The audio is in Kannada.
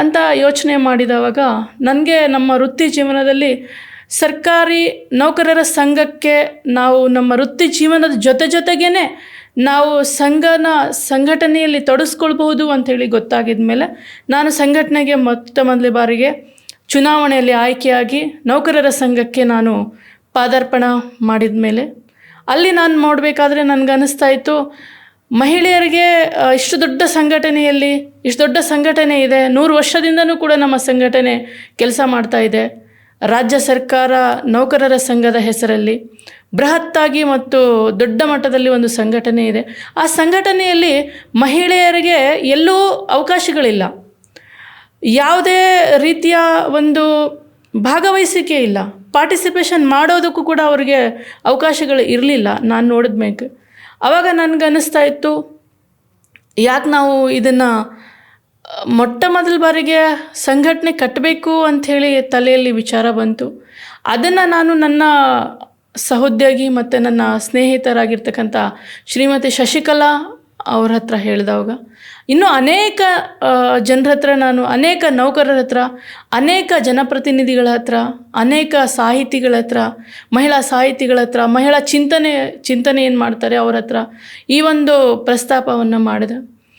ಅಂತ ಯೋಚನೆ ಮಾಡಿದವಾಗ ನನಗೆ ನಮ್ಮ ವೃತ್ತಿ ಜೀವನದಲ್ಲಿ ಸರ್ಕಾರಿ ನೌಕರರ ಸಂಘಕ್ಕೆ ನಾವು ನಮ್ಮ ವೃತ್ತಿ ಜೀವನದ ಜೊತೆಗೇ ನಾವು ಸಂಘಟನೆಯಲ್ಲಿ ತೊಡಗಿಸ್ಕೊಳ್ಬಹುದು ಅಂಥೇಳಿ ಗೊತ್ತಾಗಿದ ಮೇಲೆ ನಾನು ಸಂಘಟನೆಗೆ ಮೊದಲ ಬಾರಿಗೆ ಚುನಾವಣೆಯಲ್ಲಿ ಆಯ್ಕೆಯಾಗಿ ನೌಕರರ ಸಂಘಕ್ಕೆ ನಾನು ಪಾದಾರ್ಪಣ ಮಾಡಿದ ಮೇಲೆ ಅಲ್ಲಿ ನಾನು ನೋಡಬೇಕಾದ್ರೆ ನನಗನ್ನಿಸ್ತಾ ಇತ್ತು, ಮಹಿಳೆಯರಿಗೆ ಇಷ್ಟು ದೊಡ್ಡ ಸಂಘಟನೆಯಲ್ಲಿ ಇಷ್ಟು ದೊಡ್ಡ ಸಂಘಟನೆ ಇದೆ, 100 ವರ್ಷದಿಂದನೂ ಕೂಡ ನಮ್ಮ ಸಂಘಟನೆ ಕೆಲಸ ಮಾಡ್ತಾ ಇದೆ. ರಾಜ್ಯ ಸರ್ಕಾರ ನೌಕರರ ಸಂಘದ ಹೆಸರಲ್ಲಿ ಬೃಹತ್ತಾಗಿ ಮತ್ತು ದೊಡ್ಡ ಮಟ್ಟದಲ್ಲಿ ಒಂದು ಸಂಘಟನೆ ಇದೆ. ಆ ಸಂಘಟನೆಯಲ್ಲಿ ಮಹಿಳೆಯರಿಗೆ ಎಲ್ಲೂ ಅವಕಾಶಗಳಿಲ್ಲ, ಯಾವುದೇ ರೀತಿಯ ಒಂದು ಭಾಗವಹಿಸಿಕೆ ಇಲ್ಲ, ಪಾರ್ಟಿಸಿಪೇಷನ್ ಮಾಡೋದಕ್ಕೂ ಕೂಡ ಅವರಿಗೆ ಅವಕಾಶಗಳು ಇರಲಿಲ್ಲ. ನಾನು ನೋಡಿದ ಮೇಲೆ ಆವಾಗ ನನಗನ್ನಿಸ್ತಾ ಇತ್ತು, ಯಾಕೆ ನಾವು ಇದನ್ನು ಮೊಟ್ಟ ಮೊದಲ ಬಾರಿಗೆ ಸಂಘಟನೆ ಕಟ್ಟಬೇಕು ಅಂಥೇಳಿ ತಲೆಯಲ್ಲಿ ವಿಚಾರ ಬಂತು. ಅದನ್ನು ನಾನು ನನ್ನ ಸಹೋದ್ಯೋಗಿ ಮತ್ತು ನನ್ನ ಸ್ನೇಹಿತರಾಗಿರ್ತಕ್ಕಂಥ ಶ್ರೀಮತಿ ಶಶಿಕಲಾ ಅವ್ರ ಹತ್ರ ಹೇಳಿದವಾಗ, ಇನ್ನೂ ಅನೇಕ ಜನರ ಹತ್ರ ನಾನು ಅನೇಕ ನೌಕರರ ಹತ್ರ, ಅನೇಕ ಜನಪ್ರತಿನಿಧಿಗಳ ಹತ್ರ, ಅನೇಕ ಸಾಹಿತಿಗಳ ಹತ್ರ, ಮಹಿಳಾ ಸಾಹಿತಿಗಳ ಹತ್ರ, ಮಹಿಳಾ ಚಿಂತನೆ ಏನು ಮಾಡ್ತಾರೆ ಅವ್ರ ಹತ್ರ ಈ ಒಂದು ಪ್ರಸ್ತಾಪವನ್ನು ಮಾಡಿದೆ.